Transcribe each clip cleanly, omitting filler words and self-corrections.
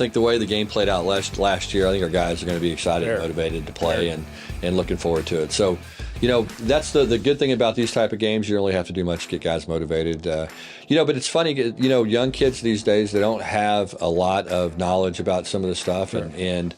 think the way the game played out last year, I think our guys are going to be excited and motivated to play and looking forward to it. So, that's the good thing about these type of games. You don't really have to do much to get guys motivated. But it's funny, young kids these days, they don't have a lot of knowledge about some of the stuff. Sure. And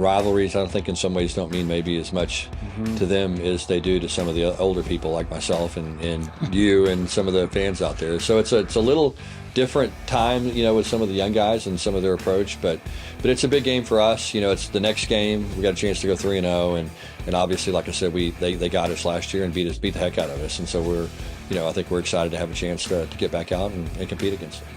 rivalries, I think in some ways don't mean maybe as much to them as they do to some of the older people like myself and you and some of the fans out there. So it's a little different time, with some of the young guys and some of their approach, but it's a big game for us. It's the next game. We got a chance to go 3-0, and obviously, like I said, they got us last year and beat the heck out of us, and so I think we're excited to have a chance to get back out and compete against them.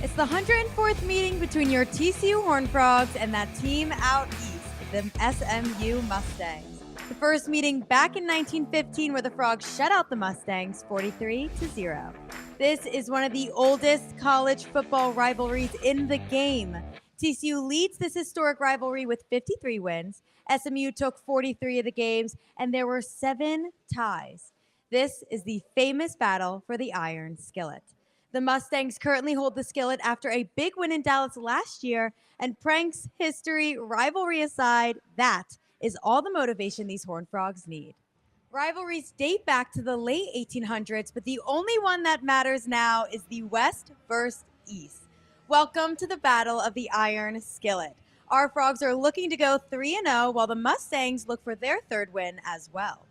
It's the 104th meeting between your TCU Horned Frogs and that team out east, the SMU Mustangs. The first meeting back in 1915 where the Frogs shut out the Mustangs 43-0. This is one of the oldest college football rivalries in the game. TCU leads this historic rivalry with 53 wins. SMU took 43 of the games, and there were 7 ties. This is the famous battle for the Iron Skillet. The Mustangs currently hold the skillet after a big win in Dallas last year, and pranks, history, rivalry aside, that is all the motivation these Horned Frogs need. Rivalries date back to the late 1800s, but the only one that matters now is the West versus East. Welcome to the Battle of the Iron Skillet. Our Frogs are looking to go 3-0, while the Mustangs look for their third win as well.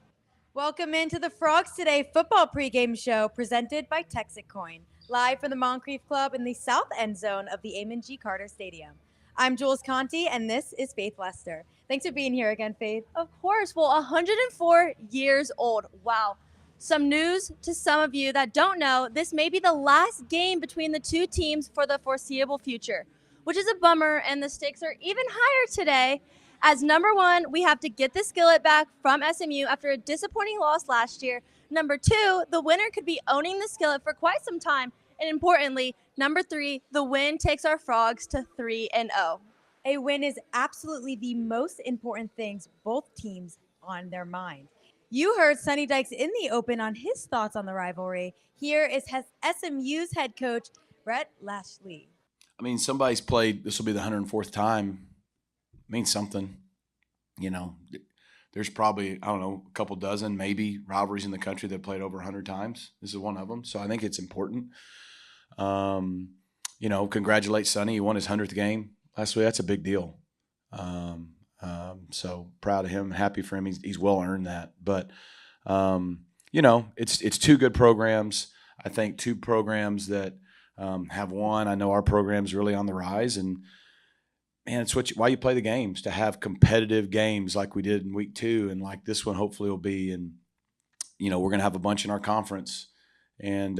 Welcome into the Frogs Today football pregame show presented by Texit Coin, live from the Moncrief Club in the south end zone of the Amon G. Carter Stadium. I'm Jules Conti, and this is Faith Lester. Thanks for being here again, Faith. Of course. Well, 104 years old. Wow. Some news to some of you that don't know, this may be the last game between the two teams for the foreseeable future, which is a bummer, and the stakes are even higher today. As number one, we have to get the skillet back from SMU after a disappointing loss last year. Number two, the winner could be owning the skillet for quite some time. And importantly, number three, the win takes our Frogs to 3-0. A win is absolutely the most important things both teams on their mind. You heard Sonny Dykes in the open on his thoughts on the rivalry. Here is SMU's head coach, Brett Lashley. I mean, somebody's played, this will be the 104th time. It means something. There's probably, a couple dozen, maybe, rivalries in the country that played over 100 times. This is one of them. So I think it's important. Congratulate Sonny. He won his 100th game last week. That's a big deal. So proud of him, happy for him. He's well earned that. But, it's two good programs. I think two programs that have won. I know our program's really on the rise, and it's why you play the games, to have competitive games like we did in week 2, and like this one hopefully will be. And we're going to have a bunch in our conference, and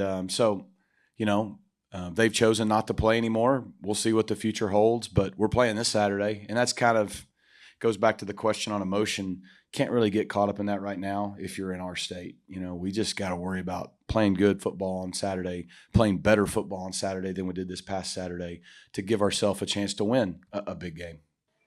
they've chosen not to play anymore. We'll see what the future holds, but we're playing this Saturday, and that's kind of goes back to the question on emotion. Can't really get caught up in that right now if you're in our state. We just got to worry about playing good football on Saturday, playing better football on Saturday than we did this past Saturday to give ourselves a chance to win a big game.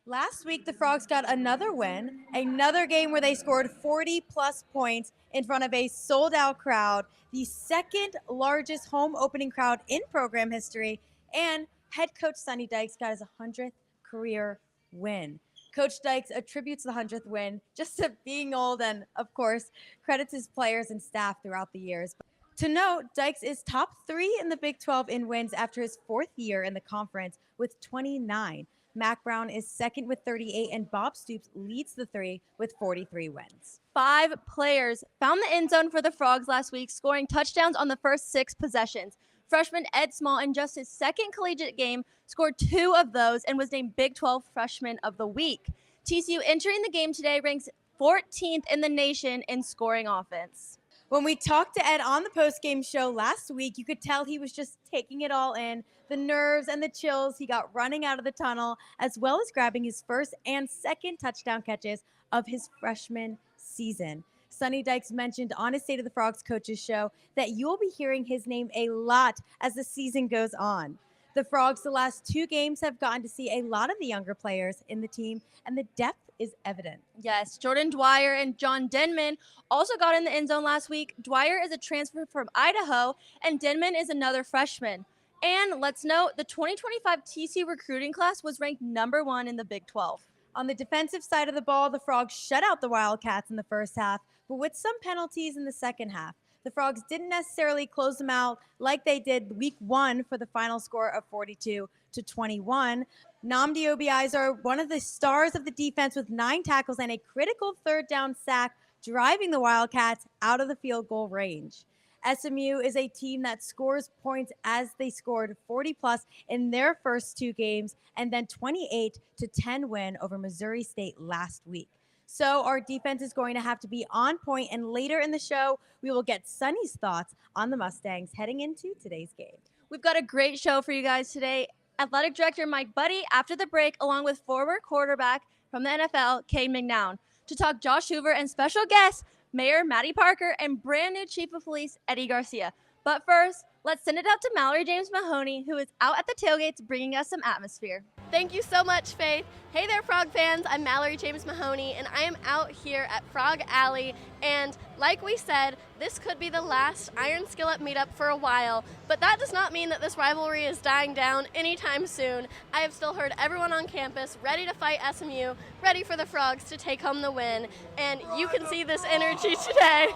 Last week, the Frogs got another win, another game where they scored 40-plus points in front of a sold-out crowd, the second largest home opening crowd in program history, and head coach Sonny Dykes got his 100th career win. Coach Dykes attributes the 100th win just to being old and, of course, credits his players and staff throughout the years. But to note, Dykes is top 3 in the Big 12 in wins after his 4th year in the conference with 29. Mac Brown is second with 38, and Bob Stoops leads the 3 with 43 wins. 5 players found the end zone for the Frogs last week, scoring touchdowns on the first 6 possessions. Freshman Ed Small, in just his second collegiate game, scored 2 of those and was named Big 12 Freshman of the Week. TCU entering the game today ranks 14th in the nation in scoring offense. When we talked to Ed on the postgame show last week, you could tell he was just taking it all in, the nerves and the chills he got running out of the tunnel, as well as grabbing his first and second touchdown catches of his freshman season. Sonny Dykes mentioned on his State of the Frogs coaches show that you'll be hearing his name a lot as the season goes on. The Frogs, the last 2 games, have gotten to see a lot of the younger players in the team, and the depth is evident. Yes, Jordan Dwyer and John Denman also got in the end zone last week. Dwyer is a transfer from Idaho, and Denman is another freshman. And let's note the 2025 TCU recruiting class was ranked #1 in the Big 12. On the defensive side of the ball, the Frogs shut out the Wildcats in the first half, but with some penalties in the second half. The Frogs didn't necessarily close them out like they did week 1 for the final score of 42-21. Nnamdi Obiizar, one of the stars of the defense with 9 tackles and a critical third down sack, driving the Wildcats out of the field goal range. SMU is a team that scores points as they scored 40-plus in their first 2 games and then 28-10 win over Missouri State last week. So our defense is going to have to be on point, and later in the show, we will get Sonny's thoughts on the Mustangs heading into today's game. We've got a great show for you guys today. Athletic Director Mike Buddie after the break, along with former quarterback from the NFL, Cade McNown, to talk Josh Hoover and special guest, Mayor Mattie Parker, and brand new Chief of Police Eddie Garcia. But first, let's send it out to Mallory James Mahoney, who is out at the tailgates bringing us some atmosphere. Thank you so much, Faith. Hey there, Frog fans. I'm Mallory James Mahoney, and I am out here at Frog Alley. And like we said, this could be the last Iron Skillet meetup for a while, but that does not mean that this rivalry is dying down anytime soon. I have still heard everyone on campus ready to fight SMU, ready for the Frogs to take home the win, and you can see this energy today.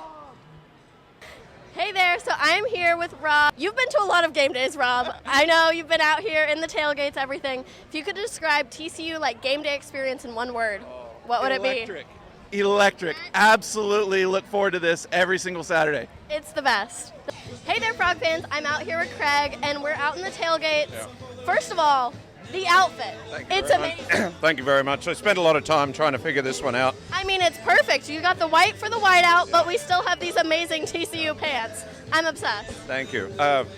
Hey there, so I'm here with Rob. You've been to a lot of game days, Rob. I know you've been out here in the tailgates, everything. If you could describe TCU like game day experience in one word, what would it be? Electric. Absolutely look forward to this every single Saturday. It's the best. Hey there, Frog fans. I'm out here with Craig, and we're out in the tailgates. Yeah. First of all, the outfit. It's amazing. Thank you very much. I spent a lot of time trying to figure this one out. I mean, it's perfect. You got the white for the whiteout, but we still have these amazing TCU pants. I'm obsessed. Thank you.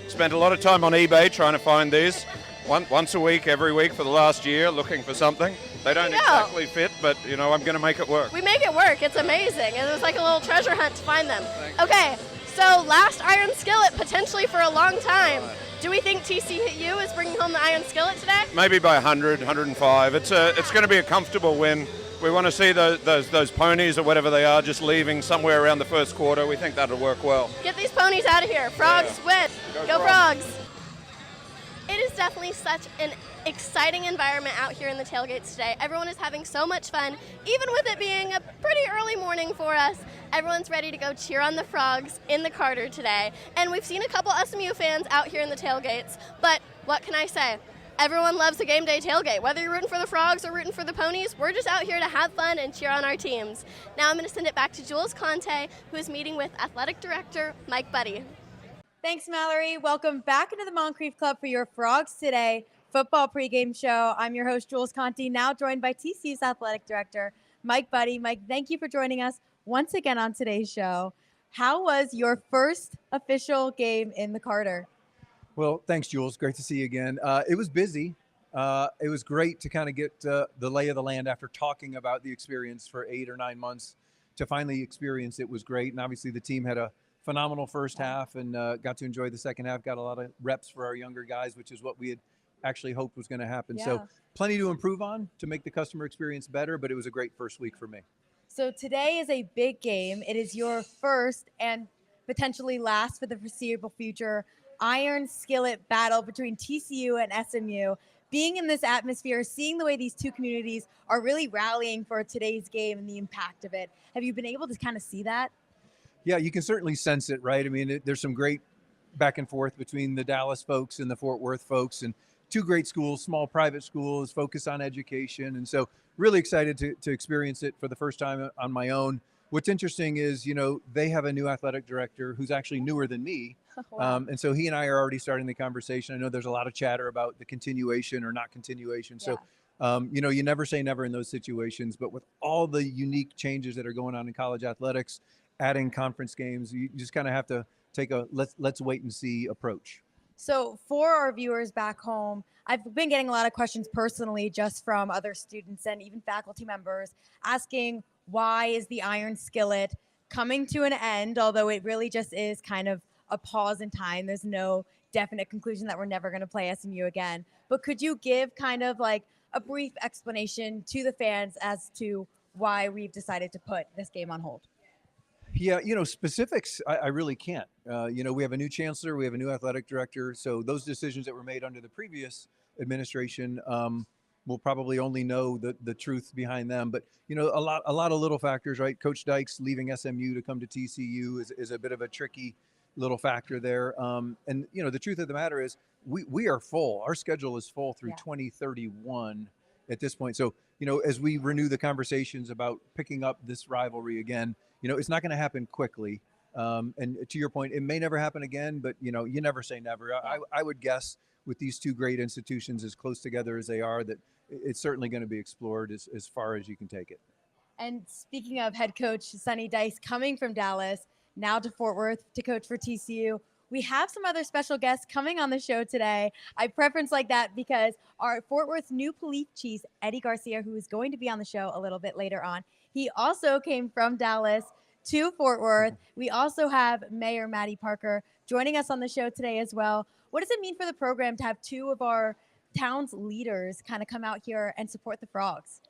Spent a lot of time on eBay trying to find these. Once a week, every week for the last year, looking for something. They don't exactly fit, but, I'm going to make it work. We make it work. It's amazing. It was like a little treasure hunt to find them. Okay, so last Iron Skillet potentially for a long time. Do we think TCU is bringing home the Iron Skillet today? Maybe by 100, 105. It's going to be a comfortable win. We want to see those ponies or whatever they are just leaving somewhere around the first quarter. We think that'll work well. Get these ponies out of here. Frogs win. Go Frogs. It is definitely such an exciting environment out here in the tailgates today. Everyone is having so much fun, even with it being a pretty early morning for us. Everyone's ready to go cheer on the Frogs in the Carter today. And we've seen a couple SMU fans out here in the tailgates, but what can I say? Everyone loves a game day tailgate. Whether you're rooting for the Frogs or rooting for the Ponies, we're just out here to have fun and cheer on our teams. Now I'm going to send it back to Jules Conte, who is meeting with Athletic Director Mike Buddie. Thanks, Mallory. Welcome back into the Moncrief Club for your Frogs Today football pregame show. I'm your host, Jules Conte, now joined by TCU's Athletic Director, Mike Buddie. Mike, thank you for joining us once again on today's show. How was your first official game in the Carter? Well, thanks, Jules. Great to see you again. It was busy. It was great to kind of get the lay of the land after talking about the experience for 8 or 9 months. To finally experience it was great. And obviously the team had a phenomenal first half and got to enjoy the second half, got a lot of reps for our younger guys, which is what we had actually hoped was going to happen. Yeah. So plenty to improve on to make the customer experience better, but it was a great first week for me. So today is a big game. It is your first and potentially last for the foreseeable future Iron Skillet battle between TCU and SMU. Being in this atmosphere, seeing the way these two communities are really rallying for today's game and the impact of it, have you been able to kind of see that? Yeah, you can certainly sense it, right? I mean, there's some great back and forth between the Dallas folks and the Fort Worth folks, and two great schools, small private schools, focus on education. And so really excited to experience it for the first time on my own. What's interesting is, they have a new athletic director who's actually newer than me. Wow. And so he and I are already starting the conversation. I know there's a lot of chatter about the continuation or not continuation. So, you never say never in those situations, but with all the unique changes that are going on in college athletics, adding conference games, you just kind of have to take a let's wait and see approach. So for our viewers back home, I've been getting a lot of questions personally just from other students and even faculty members asking, why is the Iron Skillet coming to an end, although it really just is kind of a pause in time. There's no definite conclusion that we're never going to play SMU again. But could you give kind of like a brief explanation to the fans as to why we've decided to put this game on hold? Yeah, specifics, I really can't. We have a new chancellor, we have a new athletic director. So those decisions that were made under the previous administration, we'll probably only know the truth behind them. But, a lot of little factors, right? Coach Dykes leaving SMU to come to TCU is a bit of a tricky little factor there. And, the truth of the matter is we are full. Our schedule is full through 2031 at this point. So, as we renew the conversations about picking up this rivalry again, it's not going to happen quickly. And to your point, it may never happen again, but, you never say never. I would guess with these two great institutions as close together as they are, that it's certainly going to be explored as far as you can take it. And speaking of head coach Sonny Dykes coming from Dallas, now to Fort Worth to coach for TCU, we have some other special guests coming on the show today. I preference like that because our Fort Worth new police chief, Eddie Garcia, who is going to be on the show a little bit later on, he also came from Dallas to Fort Worth. We also have Mayor Mattie Parker joining us on the show today as well. What does it mean for the program to have two of our town's leaders kind of come out here and support the Frogs?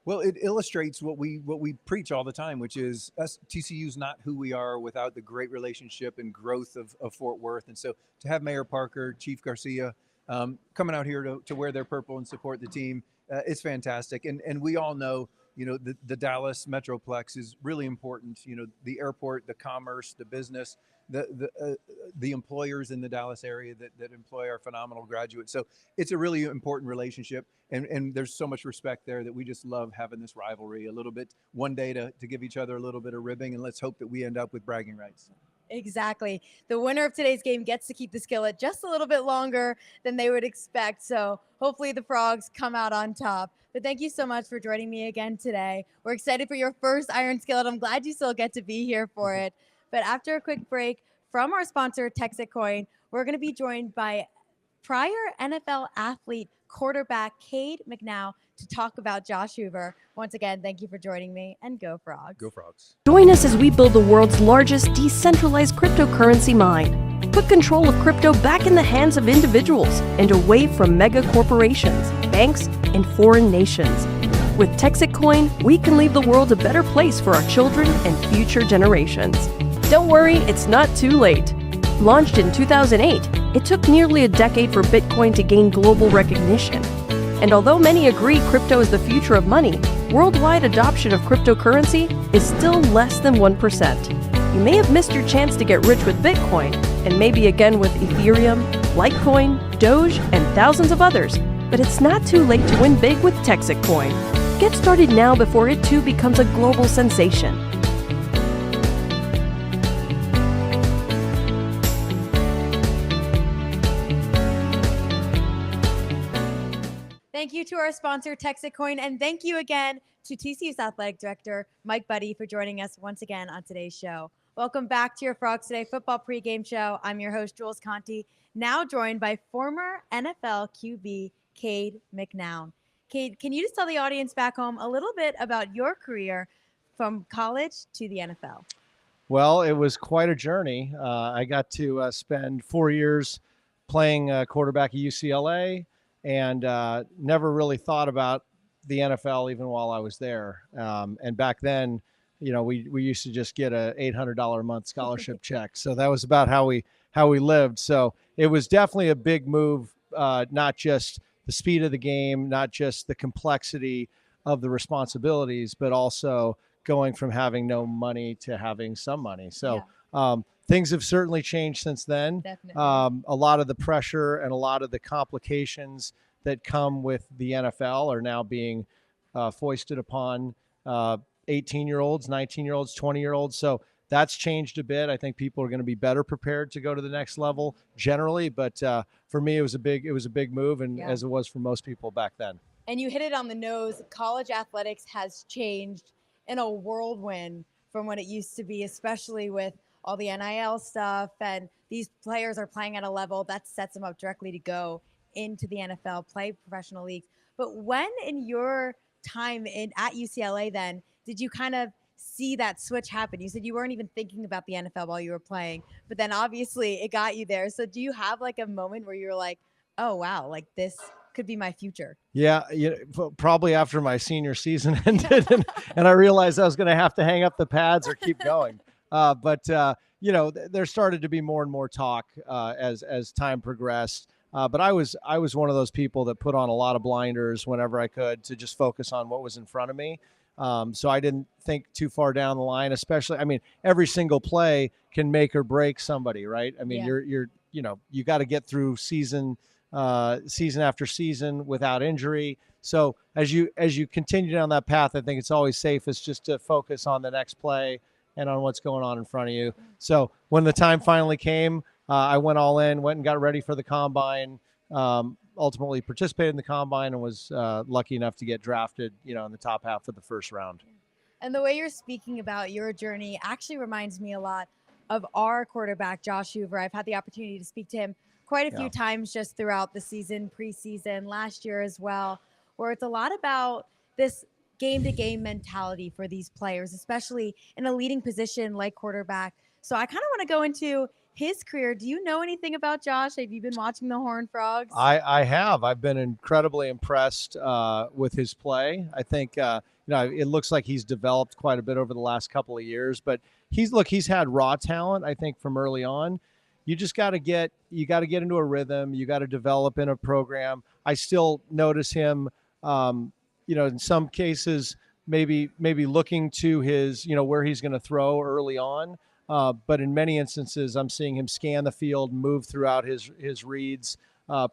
Well, it illustrates what we preach all the time, which is TCU's not who we are without the great relationship and growth of Fort Worth. And so to have Mayor Parker, Chief Garcia coming out here to wear their purple and support the team, it's fantastic. And we all know, the Dallas Metroplex is really important. The airport, the commerce, the business, the employers in the Dallas area that employ our phenomenal graduates. So it's a really important relationship. And there's so much respect there that we just love having this rivalry a little bit one day to give each other a little bit of ribbing. And let's hope that we end up with bragging rights. Exactly. The winner of today's game gets to keep the skillet just a little bit longer than they would expect. So hopefully the Frogs come out on top. But thank you so much for joining me again today. We're excited for your first Iron Skillet. I'm glad you still get to be here for it. But after a quick break from our sponsor, Texit Coin, we're going to be joined by prior NFL athlete quarterback Cade McNown to talk about Josh Hoover. Once again, thank you for joining me, and go Frogs. Go Frogs. Join us as we build the world's largest decentralized cryptocurrency mine. Put control of crypto back in the hands of individuals and away from mega corporations, banks, and foreign nations. With Texit Coin, we can leave the world a better place for our children and future generations. Don't worry, it's not too late. Launched in 2008, it took nearly a decade for Bitcoin to gain global recognition. And although many agree crypto is the future of money, worldwide adoption of cryptocurrency is still less than 1%. You may have missed your chance to get rich with Bitcoin, and maybe again with Ethereum, Litecoin, Doge, and thousands of others. But it's not too late to win big with Texit Coin. Get started now before it too becomes a global sensation. Thank you to our sponsor, Texit Coin, and thank you again to TCU's athletic director, Mike Buddie, for joining us once again on today's show. Welcome back to your Frogs Today football pregame show. I'm your host, Jules Conti, now joined by former NFL QB Cade McNown. Cade, can you just tell the audience back home a little bit about your career from college to the NFL? Well, it was quite a journey. I got to spend 4 years playing quarterback at UCLA, and never really thought about the NFL even while I was there. And back then, we used to just get a $800 a month scholarship check. So that was about how we lived. So it was definitely a big move, not just the speed of the game, not just the complexity of the responsibilities, but also going from having no money to having some money. So things have certainly changed since then. Definitely. A lot of the pressure and a lot of the complications that come with the NFL are now being foisted upon 18-year-olds, 19-year-olds, 20-year-olds. So that's changed a bit. I think people are going to be better prepared to go to the next level generally. But for me, it was a big move, and as it was for most people back then. And you hit it on the nose. College athletics has changed in a whirlwind from what it used to be, especially with all the NIL stuff, and these players are playing at a level that sets them up directly to go into the NFL, play professional leagues. But when in your time at UCLA then, did you kind of see that switch happen? You said you weren't even thinking about the NFL while you were playing, but then obviously it got you there. So do you have like a moment where you're like, oh, wow, like this could be my future? Yeah, probably after my senior season ended and I realized I was going to have to hang up the pads or keep going. There started to be more and more talk as time progressed. But I was one of those people that put on a lot of blinders whenever I could to just focus on what was in front of me. So I didn't think too far down the line, especially, every single play can make or break somebody, right? You got to get through season after season without injury. So as you continue down that path, I think it's always safest just to focus on the next play and on what's going on in front of you. So when the time finally came, I went all in, went and got ready for the combine, ultimately participated in the combine and was lucky enough to get drafted, in the top half of the first round. And the way you're speaking about your journey actually reminds me a lot of our quarterback, Josh Hoover. I've had the opportunity to speak to him quite a few times just throughout the season, preseason, last year as well, where it's a lot about this game-to-game mentality for these players, especially in a leading position like quarterback. So I kind of want to go into his career. Do you know anything about Josh? Have you been watching the Horned Frogs? I have. I've been incredibly impressed with his play. I think it looks like he's developed quite a bit over the last couple of years. But he's had raw talent. I think from early on, you just got to get into a rhythm. You got to develop in a program. I still notice him, in some cases maybe looking to his where he's going to throw early on. But in many instances, I'm seeing him scan the field, move throughout his reads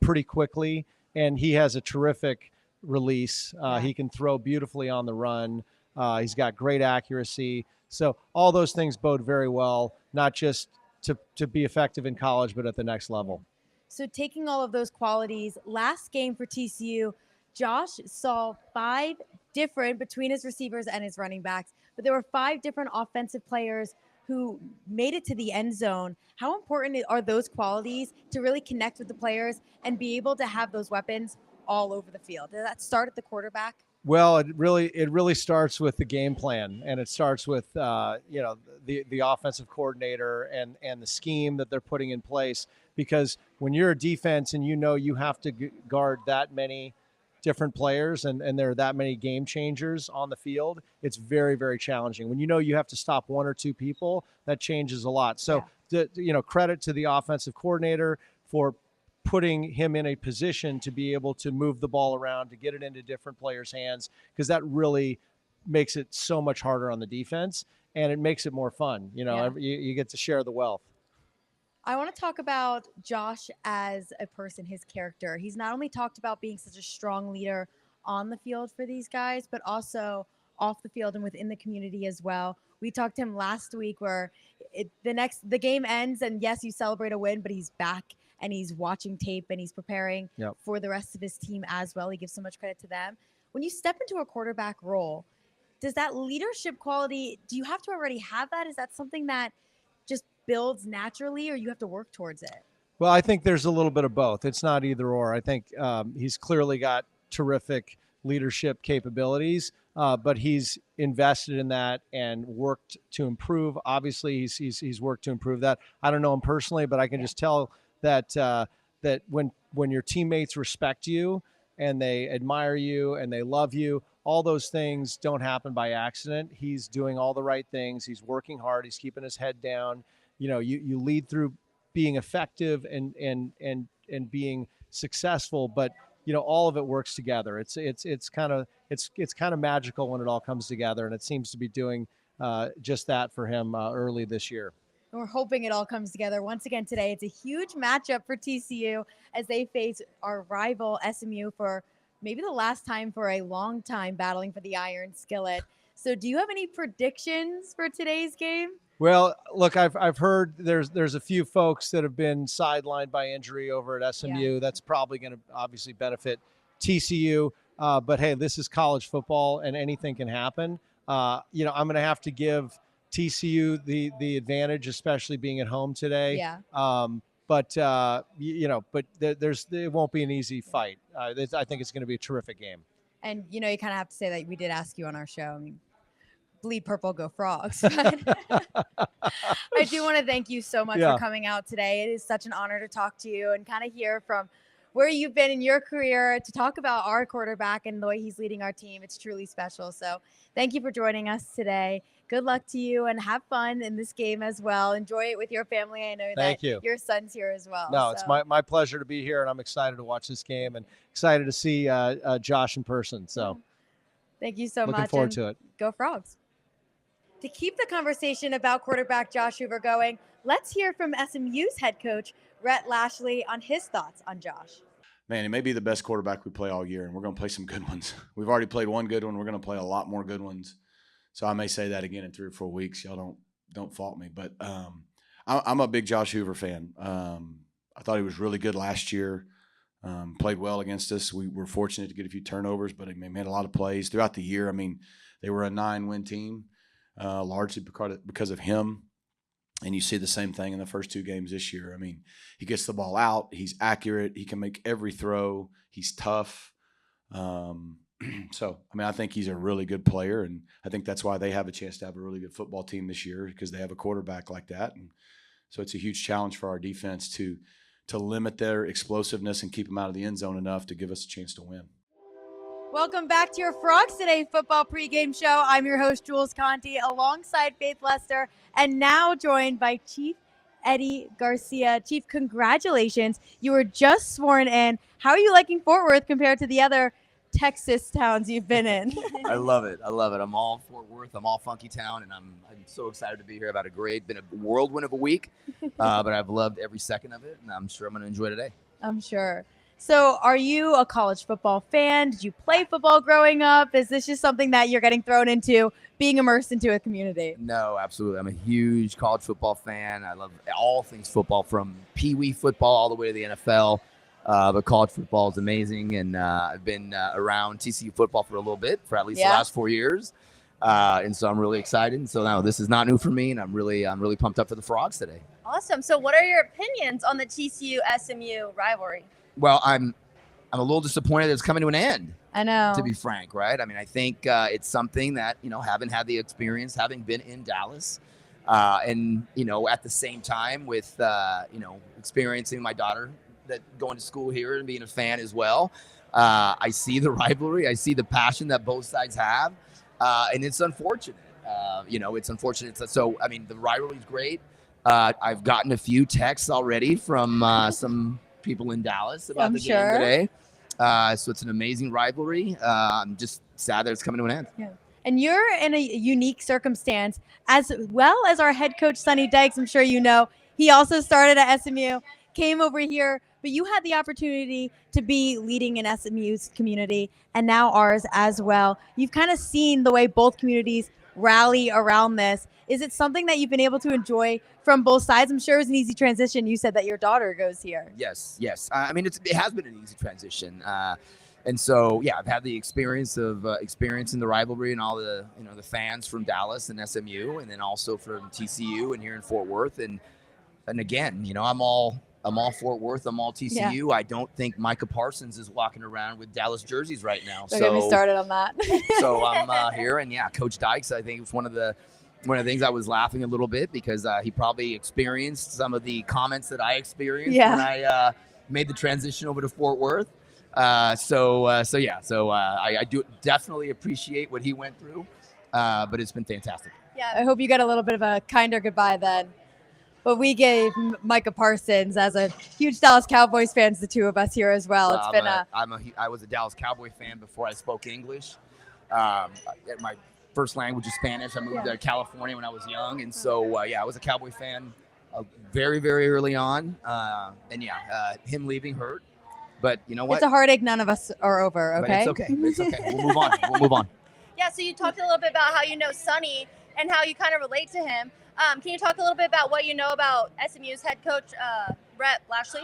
pretty quickly, and he has a terrific release. He can throw beautifully on the run. He's got great accuracy. So all those things bode very well, not just to be effective in college, but at the next level. So taking all of those qualities, last game for TCU, Josh saw 5 different, between his receivers and his running backs, but there were 5 different offensive players who made it to the end zone. How important are those qualities to really connect with the players and be able to have those weapons all over the field? Does that start at the quarterback? Well, it really starts with the game plan, and it starts with the offensive coordinator and the scheme that they're putting in place. Because when you're a defense and you have to guard that many different players and there are that many game changers on the field, it's very, very challenging. When you have to stop 1 or 2 people, that changes a lot. So, credit to the offensive coordinator for putting him in a position to be able to move the ball around, to get it into different players' hands, because that really makes it so much harder on the defense, and it makes it more fun. You get to share the wealth. I want to talk about Josh as a person, his character. He's not only talked about being such a strong leader on the field for these guys, but also off the field and within the community as well. We talked to him last week where the game ends and yes, you celebrate a win, but he's back and he's watching tape and he's preparing for the rest of his team as well. He gives so much credit to them. When you step into a quarterback role, does that leadership quality, do you have to already have that? Is that something that just builds naturally, or you have to work towards it? Well, I think there's a little bit of both. It's not either or. I think he's clearly got terrific leadership capabilities, but he's invested in that and worked to improve. Obviously, he's worked to improve that. I don't know him personally, but I can just tell that that when your teammates respect you and they admire you and they love you, all those things don't happen by accident. He's doing all the right things. He's working hard. He's keeping his head down. You lead through being effective and being successful, but all of it works together. It's kind of magical when it all comes together, and it seems to be doing just that for him early this year. And we're hoping it all comes together once again today. It's a huge matchup for TCU as they face our rival SMU for maybe the last time for a long time, battling for the Iron Skillet. So do you have any predictions for today's game? Well, look, I've heard there's a few folks that have been sidelined by injury over at SMU. That's probably going to obviously benefit TCU. But hey, this is college football and anything can happen. I'm going to have to give TCU the advantage, especially being at home today. Yeah. But it won't be an easy fight. I think it's going to be a terrific game. And you kind of have to say that we did ask you on our show. I mean, bleed purple, go Frogs. But I do want to thank you so much for coming out today. It is such an honor to talk to you and kind of hear from where you've been in your career to talk about our quarterback and the way he's leading our team. It's truly special. So thank you for joining us today. Good luck to you and have fun in this game as well. Enjoy it with your family. I know Thank that you. your son's here as well. No, it's my pleasure to be here, and I'm excited to watch this game and excited to see Josh in person. So thank you so much. Looking forward to it. Go Frogs. To keep the conversation about quarterback Josh Hoover going, let's hear from SMU's head coach, Rhett Lashley, on his thoughts on Josh. Man, he may be the best quarterback we play all year, and we're going to play some good ones. We've already played one good one. We're going to play a lot more good ones. So I may say that again in 3 or 4 weeks. Y'all don't fault me. But I'm a big Josh Hoover fan. I thought he was really good last year. Played well against us. We were fortunate to get a few turnovers, but he made a lot of plays throughout the year. I mean, they were a 9-win team, largely because of him. And you see the same thing in the first 2 games this year. I mean, he gets the ball out. He's accurate. He can make every throw. He's tough. So, I mean, I think he's a really good player, and I think that's why they have a chance to have a really good football team this year, because they have a quarterback like that. And so it's a huge challenge for our defense to limit their explosiveness and keep them out of the end zone enough to give us a chance to win. Welcome back to your Frogs Today football pregame show. I'm your host, Jules Conti, alongside Faith Lester, and now joined by Chief Eddie Garcia. Chief, congratulations. You were just sworn in. How are you liking Fort Worth compared to the other Texas towns you've been in? I love it. I'm all Fort Worth. I'm all Funky Town, and I'm so excited to be here. I've had been a whirlwind of a week, but I've loved every second of it, and I'm sure I'm going to enjoy today. I'm sure. So are you a college football fan? Did you play football growing up? Is this just something that you're getting thrown into, being immersed into a community? No, absolutely. I'm a huge college football fan. I love all things football, from Pee-wee football all the way to the NFL. But college football is amazing, and I've been around TCU football for a little bit, for at least the last 4 years, and so I'm really excited. And so now this is not new for me, and I'm really pumped up for the Frogs today. Awesome. So what are your opinions on the TCU SMU rivalry? Well, I'm a little disappointed that it's coming to an end. I know. To be frank, right? I mean, I think it's something that, haven't had the experience, having been in Dallas, and at the same time with experiencing my daughter that going to school here and being a fan as well. I see the rivalry. I see the passion that both sides have. And it's unfortunate. It's unfortunate. So, I mean, the rivalry is great. I've gotten a few texts already from some people in Dallas about the game today. So it's an amazing rivalry. I'm just sad that it's coming to an end. Yeah. And you're in a unique circumstance, as well as our head coach, Sonny Dykes. I'm sure you know. He also started at SMU, came over here, but you had the opportunity to be leading in SMU's community and now ours as well. You've kind of seen the way both communities rally around this. Is it something that you've been able to enjoy from both sides? I'm sure it was an easy transition. You said that your daughter goes here. Yes. I mean, it has been an easy transition. And so, yeah, I've had the experience of experiencing the rivalry and all the, the fans from Dallas and SMU, and then also from TCU and here in Fort Worth. And again, I'm all Fort Worth. I'm all TCU. Yeah. I don't think Micah Parsons is walking around with Dallas jerseys right now. Don't get me started on that. So I'm here, and yeah, Coach Dykes, I think it's one of the things I was laughing a little bit, because he probably experienced some of the comments that I experienced when I made the transition over to Fort Worth. So I do definitely appreciate what he went through, but it's been fantastic. Yeah, I hope you got a little bit of a kinder goodbye then. But we gave Micah Parsons, as a huge Dallas Cowboys fans, the two of us here as well. I was a Dallas Cowboy fan before I spoke English. My first language is Spanish. I moved to California when I was young, and so I was a Cowboy fan very, very early on. Him leaving hurt, but you know what? It's a heartache none of us are over. Okay, but it's okay. We'll move on. Yeah. So you talked a little bit about how you know Sonny and how you kind of relate to him. Can you talk a little bit about what you know about SMU's head coach, Rhett Lashley?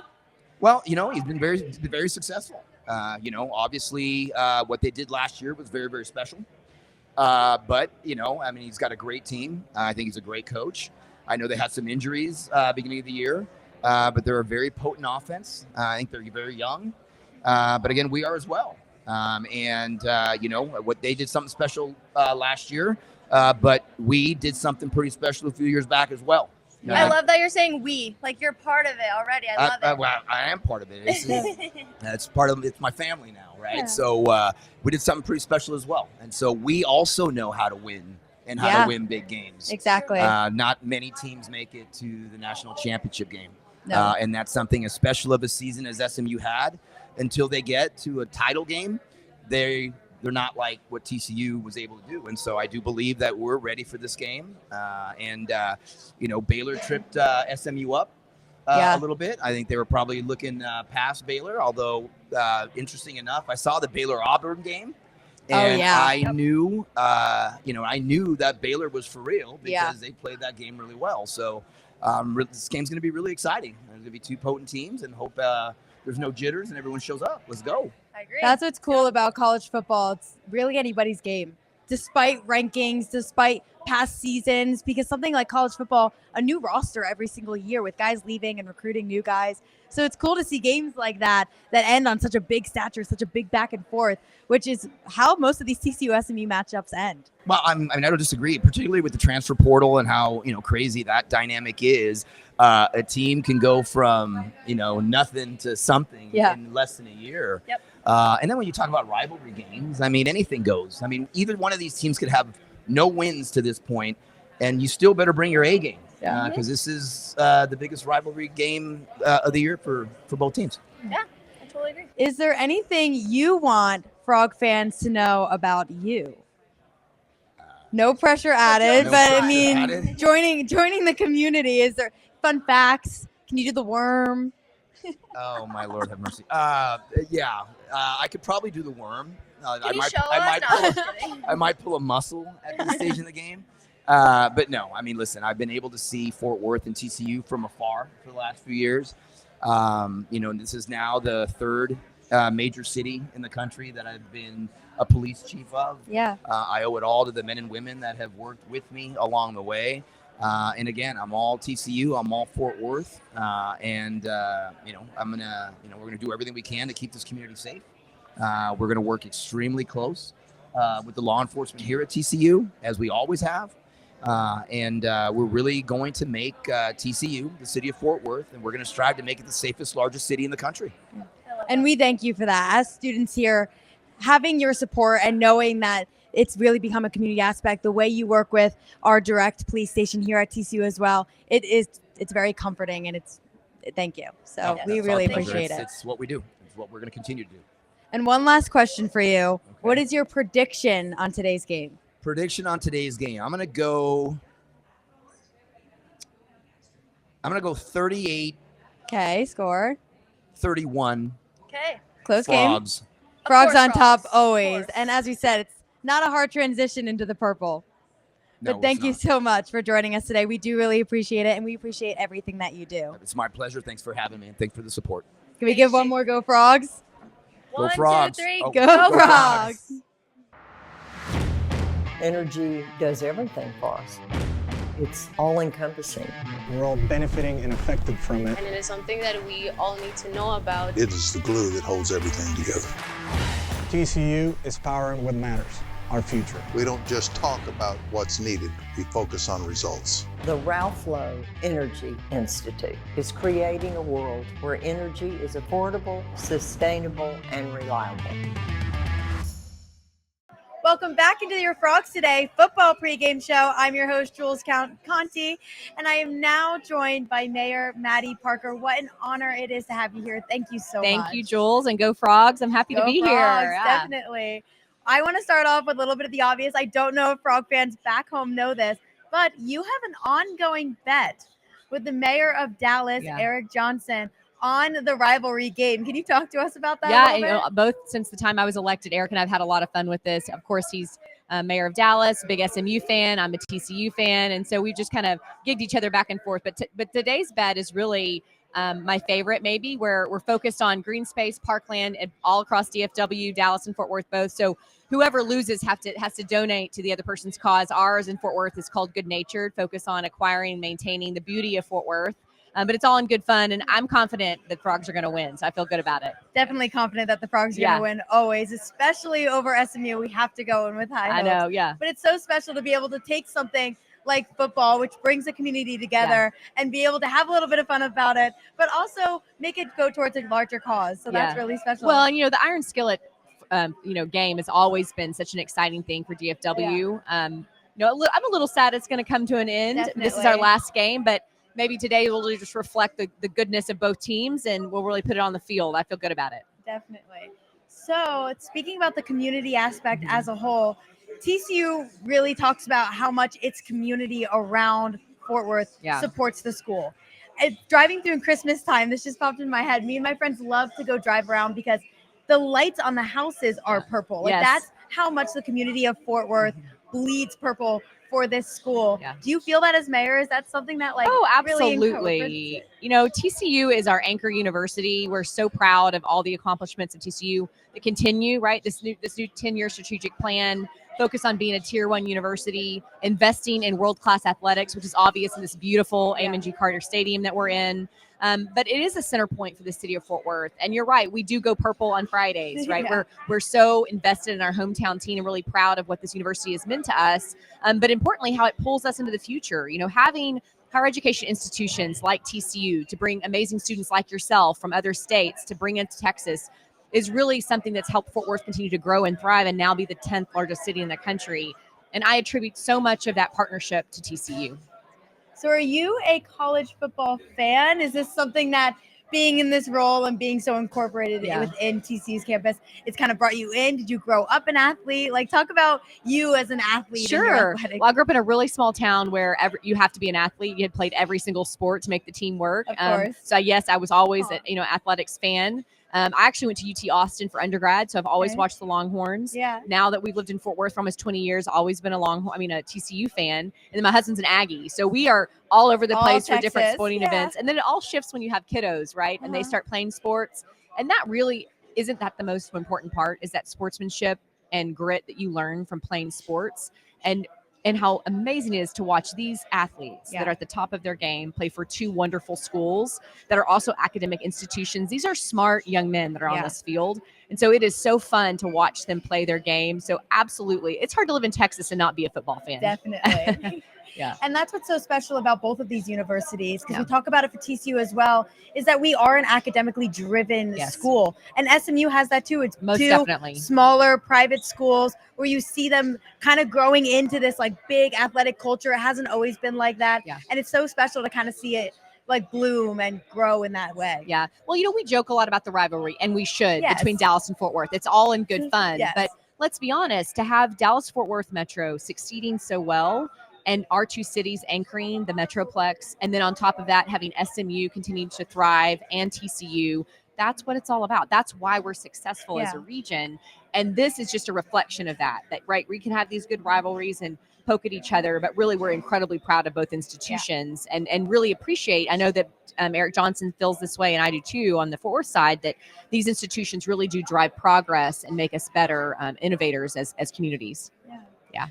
Well, he's been very successful. Obviously, what they did last year was very, very special. But he's got a great team. I think he's a great coach. I know they had some injuries beginning of the year, but they're a very potent offense. I think they're very young. But again, we are as well. What they did something special last year. But we did something pretty special a few years back as well. I love that you're saying we, like you're part of it already. I love it. Well, I am part of it. It's part of it's my family now, right? Yeah. So we did something pretty special as well, and so we also know how to win and how to win big games. Exactly. Not many teams make it to the national championship game, No. and that's something as special of a season as SMU had. Until they get to a title game, they're not like what TCU was able to do. And so I do believe that we're ready for this game. Baylor tripped SMU up a little bit. I think they were probably looking past Baylor, although interesting enough, I saw the Baylor-Auburn game. And I knew, I knew that Baylor was for real because they played that game really well. So this game's going to be really exciting. There's going to be two potent teams, and hope there's no jitters and everyone shows up. Let's go. I agree. That's what's cool about college football. It's really anybody's game, despite rankings, despite past seasons, because something like college football, a new roster every single year with guys leaving and recruiting new guys. So it's cool to see games like that end on such a big stature, such a big back and forth, which is how most of these TCU SMU matchups end. Well, I don't disagree, particularly with the transfer portal and how crazy that dynamic is. A team can go from nothing to something in less than a year. Yep. And then when you talk about rivalry games, I mean, anything goes. I mean, either one of these teams could have no wins to this point, and you still better bring your A game because this is the biggest rivalry game of the year for both teams. Yeah, I totally agree. Is there anything you want Frog fans to know about you? No pressure added, No but pressure I mean, added. joining the community. Is there fun facts? Can you do the worm? Oh my Lord, have mercy. I could probably do the worm. Can you show us? No, I'm just kidding. I might pull a muscle at this stage in the game. But no, I mean, listen, I've been able to see Fort Worth and TCU from afar for the last few years. This is now the third major city in the country that I've been a police chief of. Yeah. I owe it all to the men and women that have worked with me along the way. And again, I'm all TCU, I'm all Fort Worth. I'm gonna, we're gonna do everything we can to keep this community safe. We're gonna work extremely close with the law enforcement here at TCU, as we always have. We're really going to make TCU the city of Fort Worth, and we're going to strive to make it the safest, largest city in the country. And we thank you for that. As students here, having your support and knowing that it's really become a community aspect, the way you work with our direct police station here at TCU as well, it's very comforting, and thank you. So we really appreciate it. It's what we do. It's what we're going to continue to do. And one last question for you. Okay. What is your prediction on today's game? Prediction on today's game. I'm going to go 38. Okay, score. 31. Okay. Close Frogs. game. Frogs on Frogs. top always. And as we said, it's not a hard transition into the purple. No, but thank you not. so much for joining us today. We do really appreciate it, and we appreciate everything that you do. It's my pleasure. Thanks for having me, and thanks for the support. Can we give one more Go Frogs? Go Frogs. 1, 2, 3, Oh. Go Frogs! Energy does everything for us. It's all-encompassing. We're all benefiting and affected from it. And it is something that we all need to know about. It is the glue that holds everything together. TCU is powering what matters, our future. We don't just talk about what's needed, we focus on results. The Ralph Lowe Energy Institute is creating a world where energy is affordable, sustainable, and reliable. Welcome back into your Frogs Today football pregame show. I'm your host, Jules Conti, and I am now joined by Mayor Mattie Parker. What an honor it is to have you here. Thank you so much. Thank you, Jules, and go Frogs. I'm happy to be Frogs, here. Definitely. I want to start off with a little bit of the obvious. I don't know if Frog fans back home know this, but you have an ongoing bet with the mayor of Dallas, Eric Johnson, on the rivalry game. Can you talk to us about that? Yeah, both since the time I was elected, Eric and I've had a lot of fun with this. Of course, he's mayor of Dallas, big SMU fan. I'm a TCU fan. And so we just kind of gigged each other back and forth. But today's bet is really my favorite, maybe, where we're focused on green space, parkland, and all across DFW, Dallas and Fort Worth both. So whoever loses has to donate to the other person's cause. Ours in Fort Worth is called Good Natured, focus on acquiring and maintaining the beauty of Fort Worth. But it's all in good fun, and I'm confident that Frogs are going to win, so I feel good about it. Definitely confident that the Frogs are going to win always, especially over SMU. We have to go in with high hopes. I know, yeah. But it's so special to be able to take something like football, which brings the community together and be able to have a little bit of fun about it, but also make it go towards a larger cause. So that's really special. Well, and the Iron Skillet, game has always been such an exciting thing for DFW. I'm a little sad it's going to come to an end. Definitely. This is our last game, but maybe today will just reflect the goodness of both teams, and we'll really put it on the field. I feel good about it. Definitely. So speaking about the community aspect as a whole, TCU really talks about how much its community around Fort Worth supports the school. Driving through in Christmas time, this just popped in my head. Me and my friends love to go drive around because the lights on the houses are purple. Like that's how much the community of Fort Worth bleeds purple for this school. Do you feel that as mayor? Is that something that Absolutely. TCU is our anchor university. We're so proud of all the accomplishments of TCU that continue, right? This new 10-year strategic plan, focus on being a tier 1 university, investing in world-class athletics, which is obvious in this beautiful Amon G. Carter Stadium that we're in. But it is a center point for the city of Fort Worth. And you're right, we do go purple on Fridays, right? We're so invested in our hometown team and really proud of what this university has meant to us. But importantly, how it pulls us into the future. Having higher education institutions like TCU to bring amazing students like yourself from other states to bring into Texas is really something that's helped Fort Worth continue to grow and thrive and now be the 10th largest city in the country. And I attribute so much of that partnership to TCU. So are you a college football fan? Is this something that being in this role and being so incorporated within TCU's campus, it's kind of brought you in? Did you grow up an athlete? Like, talk about you as an athlete. Sure. Well, I grew up in a really small town where you have to be an athlete. You had played every single sport to make the team work. Of course. So yes, I was always an athletics fan. I actually went to UT Austin for undergrad, so I've always watched the Longhorns. Yeah. Now that we've lived in Fort Worth for almost 20 years, always been a TCU fan, and then my husband's an Aggie, so we are all over the place for different sporting events. And then it all shifts when you have kiddos, right? And they start playing sports, and that really isn't that the most important part. Is that sportsmanship and grit that you learn from playing sports, and how amazing it is to watch these athletes that are at the top of their game play for 2 wonderful schools that are also academic institutions. These are smart young men that are on this field. And so it is so fun to watch them play their game. So absolutely. It's hard to live in Texas and not be a football fan. Definitely. And that's what's so special about both of these universities, because we talk about it for TCU as well, is that we are an academically driven school. And SMU has that too. It's most 2 definitely smaller private schools where you see them kind of growing into this like big athletic culture. It hasn't always been like that. And it's so special to kind of see it like bloom and grow in that way. Yeah. Well, we joke a lot about the rivalry, and we should, between Dallas and Fort Worth. It's all in good fun. But let's be honest, to have Dallas-Fort Worth Metro succeeding so well, and our 2 cities anchoring the Metroplex, and then on top of that, having SMU continue to thrive and TCU, that's what it's all about. That's why we're successful as a region. And this is just a reflection of that, right? We can have these good rivalries and poke at each other, but really we're incredibly proud of both institutions and really appreciate. I know that Eric Johnson feels this way, and I do too on the Fort Worth side, that these institutions really do drive progress and make us better innovators as communities. Yeah.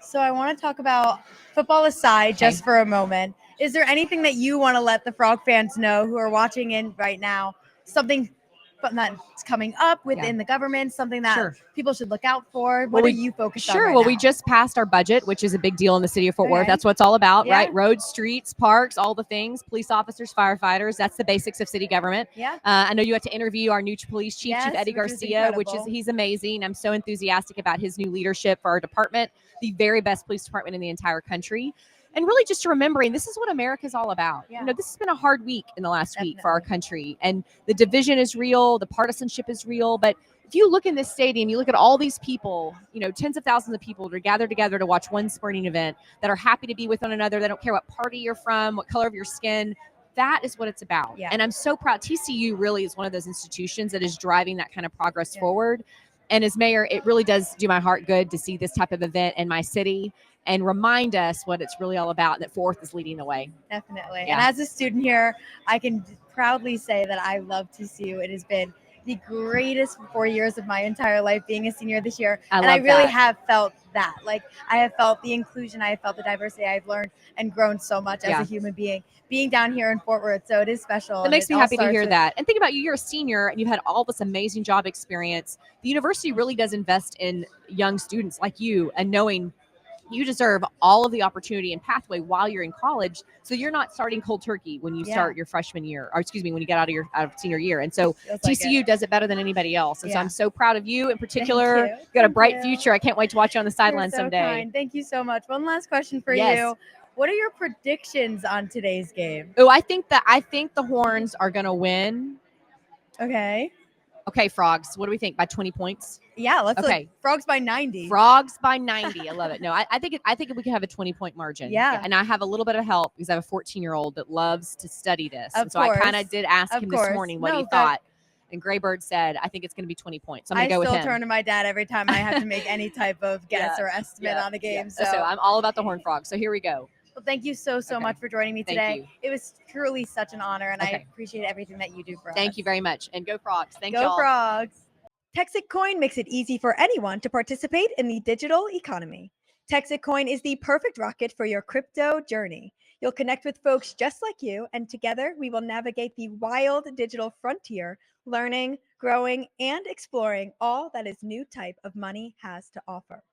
So I want to talk about football aside just for a moment. Is there anything that you want to let the Frog fans know who are watching in right now, something that's coming up within the government, something that people should look out for? What are you focused on right now? we just passed our budget, which is a big deal in the city of Fort Worth. That's what it's all about, right? Roads, streets, parks, all the things, police officers, firefighters. That's the basics of city government. I know you had to interview our new police chief, Chief Eddie Garcia, he's amazing. I'm so enthusiastic about his new leadership for our department, the very best police department in the entire country. And really just remembering this is what America is all about. This has been a hard week in the last week for our country, and the division is real, the partisanship is real. But if you look in this stadium, you look at all these people, tens of thousands of people that are gathered together to watch one sporting event, that are happy to be with one another. They don't care what party you're from, what color of your skin. That is what it's about. And I'm so proud. TCU really is one of those institutions that is driving that kind of progress forward. And as mayor, it really does do my heart good to see this type of event in my city and remind us what it's really all about, and that Fort Worth is leading the way. Definitely. And as a student here, I can proudly say that I love TCU. It has been the greatest 4 years of my entire life being a senior this year. I really have felt that. Like, I have felt the inclusion, I have felt the diversity. I've learned and grown so much as a human being down here in Fort Worth. So it is special. It makes me happy to hear that. And think about you're a senior and you've had all this amazing job experience. The university really does invest in young students like you and knowing you deserve all of the opportunity and pathway while you're in college, so you're not starting cold turkey when you start your freshman year, or excuse me, when you get out of senior year. And so TCU does it better than anybody else. And so I'm so proud of you in particular. You got a bright future. I can't wait to watch you on the sideline someday. Kind. Thank you so much. One last question for Yes. you. What are your predictions on today's game? Oh, I think the Horns are going to win. Okay, Frogs. What do we think? By 20 points? Yeah, let's look. Frogs by 90. Frogs by 90. I love it. No, I think we can have a 20-point margin. Yeah. And I have a little bit of help because I have a 14-year-old that loves to study this. Of And so course. I kind of did ask Of him course. this morning what No, he but- thought. And Graybird said, I think it's going to be 20 points. So I'm going to go with him. I still turn to my dad every time I have to make any type of guess or estimate on a game. So I'm all about the Horned Frogs. So here we go. Well, thank you so much for joining me Thank today. you. It was truly such an honor, and I Okay. appreciate everything that you do for us. Thank you very much. And go Frogs. Thank Go y'all. Frogs. Texit Coin makes it easy for anyone to participate in the digital economy. Texit Coin is the perfect rocket for your crypto journey. You'll connect with folks just like you, and together we will navigate the wild digital frontier, learning, growing, and exploring all that this new type of money has to offer.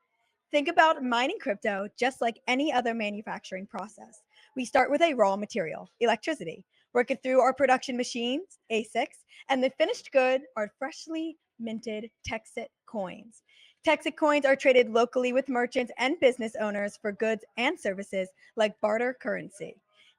Think about mining crypto just like any other manufacturing process. We start with a raw material, electricity, work it through our production machines, ASICs, and the finished good are freshly minted Texit coins. Texit coins are traded locally with merchants and business owners for goods and services like barter currency.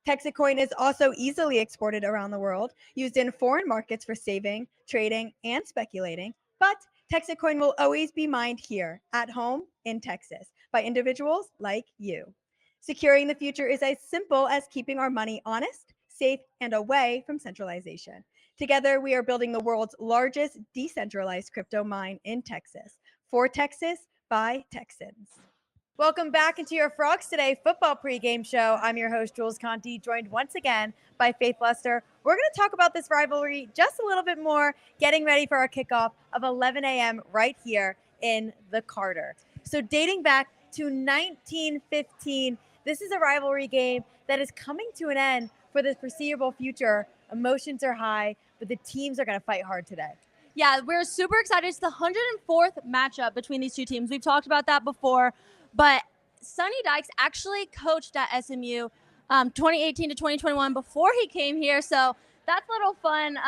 Texit coin is also easily exported around the world, used in foreign markets for saving, trading, and speculating. But Texit coin will always be mined here at home in Texas by individuals like you. Securing the future is as simple as keeping our money honest, safe, and away from centralization. Together, we are building the world's largest decentralized crypto mine in Texas. For Texas, by Texans. Welcome back into your Frogs Today football pregame show. I'm your host, Jules Conti, joined once again by Faith Lester. We're going to talk about this rivalry just a little bit more, getting ready for our kickoff of 11 a.m. right here in the Carter. So dating back to 1915, this is a rivalry game that is coming to an end for the foreseeable future. Emotions are high, but the teams are going to fight hard today. Yeah, we're super excited. It's the 104th matchup between these two teams. We've talked about that before, but Sonny Dykes actually coached at SMU 2018 to 2021 before he came here. So that's a little fun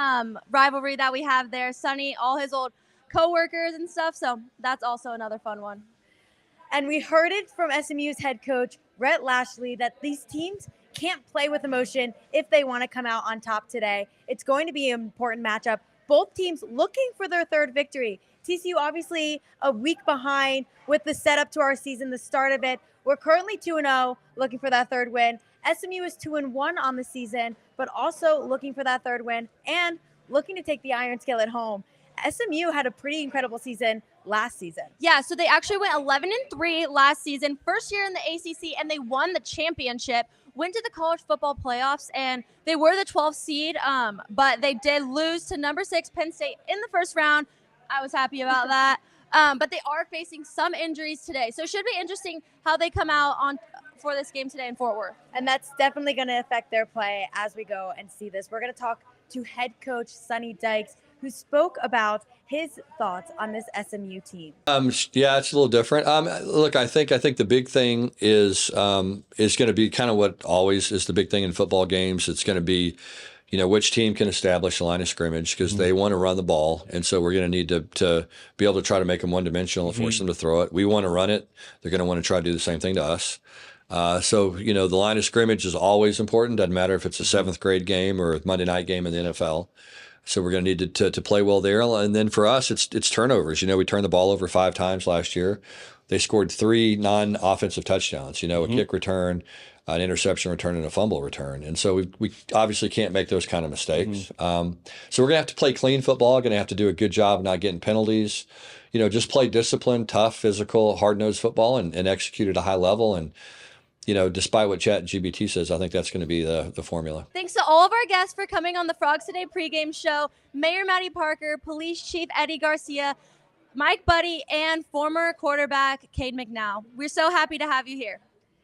rivalry that we have there. Sonny, all his old coworkers and stuff. So that's also another fun one. And we heard it from SMU's head coach, Rhett Lashley, that these teams can't play with emotion if they want to come out on top today. It's going to be an important matchup. Both teams looking for their third victory. TCU obviously a week behind with the setup to our season, the start of it. We're currently 2-0, looking for that third win. SMU is 2-1 on the season, but also looking for that third win and looking to take the Iron Skillet home. SMU had a pretty incredible season last season. Yeah, so they actually went 11-3 last season, first year in the ACC, and they won the championship. Went to the college football playoffs, and they were the 12th seed, but they did lose to number 6 Penn State in the first round. I was happy about that. But they are facing some injuries today, so it should be interesting how they come out on for this game today in Fort Worth. And that's definitely going to affect their play as we go and see this. We're going to talk to head coach Sonny Dykes, who spoke about his thoughts on this SMU team. Yeah, it's a little different. Look, I think the big thing is going to be kind of what always is the big thing in football games. It's going to be, which team can establish a line of scrimmage because they want to run the ball, and so we're going to need to be able to try to make them one-dimensional and force them to throw it. We want to run it. They're going to want to try to do the same thing to us. So the line of scrimmage is always important. Doesn't matter if it's a 7th grade game or a Monday night game in the NFL. So we're going to need to play well there. And then for us, it's turnovers. We turned the ball over 5 times last year. They scored 3 non-offensive touchdowns, a kick return, an interception return, and a fumble return. And so we obviously can't make those kind of mistakes. So we're going to have to play clean football, going to have to do a good job of not getting penalties. Just play disciplined, tough, physical, hard-nosed football and execute at a high level. And despite what ChatGPT says, I think that's going to be the formula. Thanks to all of our guests for coming on the Frogs Today pregame show. Mayor Mattie Parker, Police Chief Eddie Garcia, Mike Buddie, and former quarterback Cade McNown. We're so happy to have you here.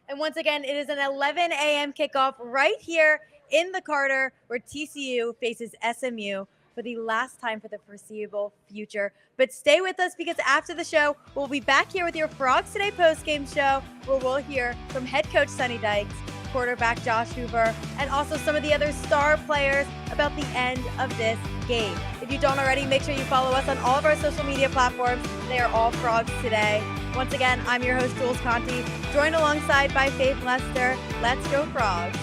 And once again, it is an 11 a.m. kickoff right here in the Carter where TCU faces SMU for the last time for the foreseeable future. But stay with us, because after the show, we'll be back here with your Frogs Today postgame show, where we'll hear from head coach Sonny Dykes, quarterback Josh Hoover, and also some of the other star players about the end of this game. If you don't already, make sure you follow us on all of our social media platforms. They are all Frogs Today. Once again, I'm your host, Jules Conti, joined alongside by Faith Lester. Let's go Frogs.